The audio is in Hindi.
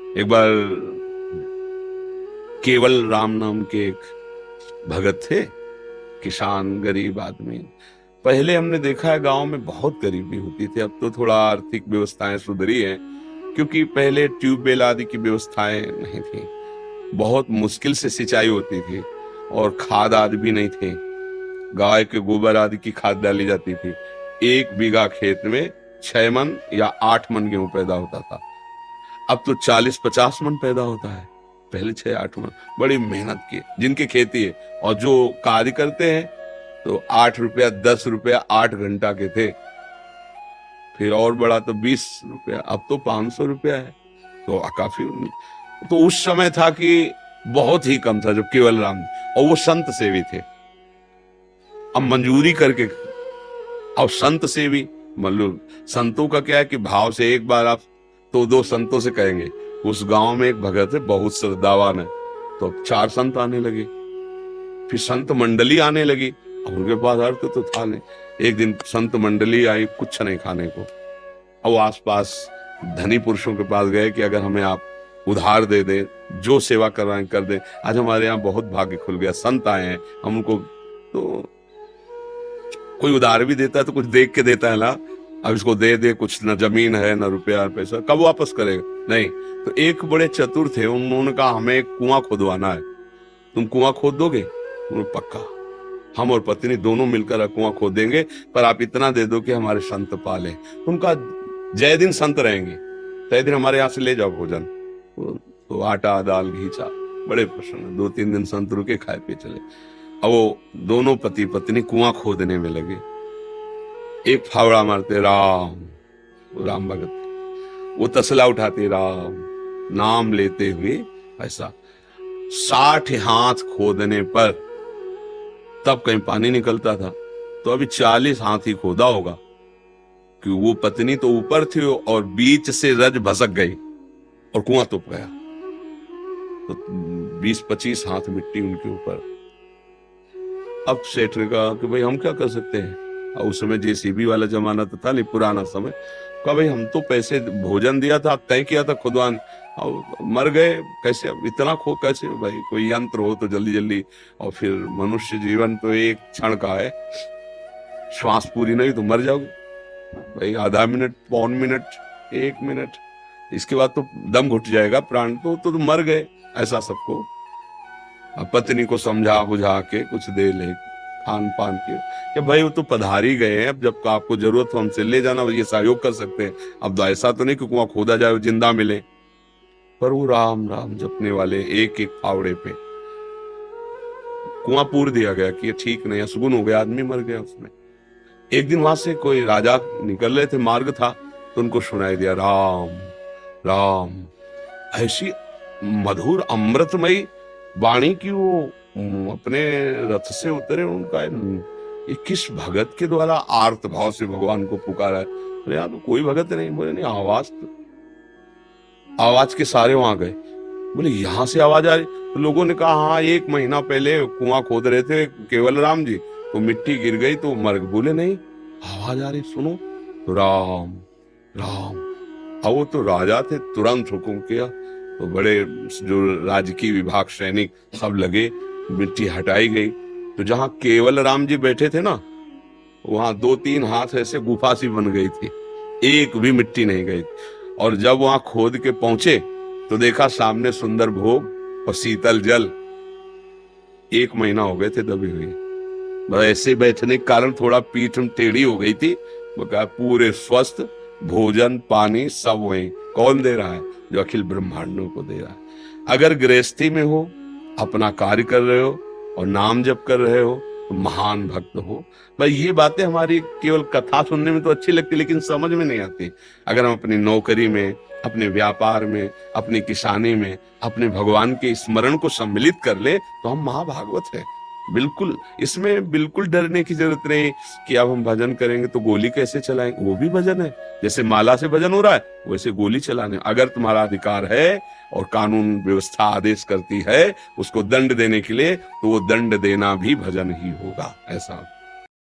एक बार केवल राम नाम के एक भगत थे, किसान गरीब आदमी। पहले हमने देखा है गांव में बहुत गरीबी होती थी, अब तो थोड़ा आर्थिक व्यवस्थाएं सुधरी हैं, क्योंकि पहले ट्यूबवेल आदि की व्यवस्थाएं नहीं थी, बहुत मुश्किल से सिंचाई होती थी और खाद आदि भी नहीं थे। गाय के गोबर आदि की खाद डाली जाती थी। 1 बीघा खेत में 6 मन या 8 मन गेहूं पैदा होता था। अब तो 40-50 मन पैदा होता है, पहले 6-8 मन। बड़ी मेहनत की जिनकी खेती है, और जो कार्य करते हैं तो 8 रुपया 10 रुपया 8 घंटा के थे, फिर और बड़ा तो 20 रुपया, अब तो 500 रुपया है। तो काफी, तो उस समय था कि बहुत ही कम था जो केवल राम, और वो संत सेवी थे। अब मंजूरी करके, अब संत सेवी मतलब संतों का क्या है कि भाव से एक बार आप तो 2 संतों से कहेंगे। उस गांव में एक भगत है बहुत श्रद्धावान है, तो अब 4 संत आने लगे, फिर संत मंडली आने लगी। अब उनके पास अर्थ तो था नहीं। एक दिन संत मंडली आई, कुछ नहीं खाने को। अब आसपास धनी पुरुषों के पास गए कि अगर हमें आप उधार दे दें, जो सेवा कर रहे हैं कर दें, आज हमारे यहाँ बहुत भाग्य खुल गया, संत आए हैं, हम उनको, तो कोई उधार भी देता है तो कुछ देख के देता है ना। अब इसको दे दे, कुछ न जमीन है न रुपया पैसा, कब वापस करेगा? नहीं। तो एक बड़े चतुर थे, उन्होंने कहा हमें एक कुआं खोदवाना है, तुम कुआं खोद दोगे? पक्का, हम और पत्नी दोनों मिलकर कुआं खोद देंगे, पर आप इतना दे दो कि हमारे संत पाले। उनका जय दिन संत रहेंगे, तय दिन हमारे यहाँ से ले जाओ भोजन। तो आटा दाल घी चा, बड़े प्रसन्न। 2-3 दिन संत रुके, खाए पिए चले। अब वो दोनों पति पत्नी कुआं खोदने में लगे। एक फावड़ा मारते राम, राम भगत, वो तसला उठाते राम, नाम लेते हुए ऐसा 60 हाथ खोदने पर तब कहीं पानी निकलता था। तो अभी 40 हाथ ही खोदा होगा कि वो पत्नी तो ऊपर थी और बीच से रज भसक गई और कुआं तुप गया। तो 20-25 हाथ मिट्टी उनके ऊपर। अब सेठ ने कहा कि भाई हम क्या कर सकते हैं, और उस समय जेसीबी वाला जमाना तो था नहीं, पुराना समय। कहा भाई हम तो पैसे भोजन दिया था, तय किया था खुदवान, और मर गए कैसे? अब इतना खो कैसे? भाई कोई यंत्र हो तो जल्दी जल्दी। और फिर मनुष्य जीवन तो एक क्षण का है, श्वास पूरी नहीं तो मर जाओगे भाई, आधा मिनट, पौन मिनट, 1 मिनट, इसके बाद तो दम घुट जाएगा, प्राण तो मर गए। ऐसा सबको अब पत्नी को समझा बुझा के कुछ दे ले खान पान के, कि भाई वो तो पधारी गए हैं, अब जब आपको जरूरत हो हमसे ले जाना, ये सहयोग कर सकते हैं। अब ऐसा तो नहीं कि कुआं खोदा जाए जिंदा मिले। पर वो राम राम जपने वाले एक एक फावड़े पे कुआं पूर दिया गया कि ये ठीक नहीं, असगुन हो गया, आदमी मर गया उसमें। एक दिन वहां से कोई राजा निकल रहे थे, मार्ग था, तो उनको सुनाई दिया राम राम। ऐसी मधुर अमृतमयी वाणी की वो अपने रथ से उतरे, उनका ये किस भगत के द्वारा आर्त भाव से भगवान को पुकारा है? अरे यार कोई भगत नहीं। बोले नहीं, आवाज के सारे वहां गए। बोले यहाँ से आवाज आ रही? तो लोगों ने कहा हाँ, 1 महीना पहले कुआं खोद रहे थे केवल राम जी, तो मिट्टी गिर गई तो मर गए। बोले नहीं, आवाज आ रही, सुनो। तो राम राम। अब वो तो राजा थे, तुरंत हुक्म किया, तो बड़े जो राजकीय विभाग सैनिक सब लगे, मिट्टी हटाई गई। तो जहां केवल राम जी बैठे थे ना, वहां 2-3 हाथ ऐसे गुफा सी बन गई थी, एक भी मिट्टी नहीं गई। और जब वहां खोद के पहुंचे तो देखा सामने सुंदर भोग और शीतल जल। 1 महीना हो गए थे दबी हुई। ऐसे बैठने के कारण थोड़ा पीठ टेढ़ी हो गई थी। वो कहा पूरे स्वस्थ, भोजन पानी सब वही। कौन दे रहा है? जो अखिल ब्रह्मांडों को दे रहा है। अगर गृहस्थी में हो, अपना कार्य कर रहे हो और नाम जप कर रहे हो, तो महान भक्त हो। भाई ये बातें हमारी केवल कथा सुनने में तो अच्छी लगती, लेकिन समझ में नहीं आती। अगर हम अपनी नौकरी में, अपने व्यापार में, अपनी किसानी में, अपने भगवान के स्मरण को सम्मिलित कर ले, तो हम महाभागवत है। बिल्कुल, इसमें बिल्कुल डरने की जरूरत नहीं कि अब हम भजन करेंगे तो गोली कैसे चलाएंगे। वो भी भजन है, जैसे माला से भजन हो रहा है वैसे गोली चलाने। अगर तुम्हारा अधिकार है और कानून व्यवस्था आदेश करती है उसको दंड देने के लिए, तो वो दंड देना भी भजन ही होगा। ऐसा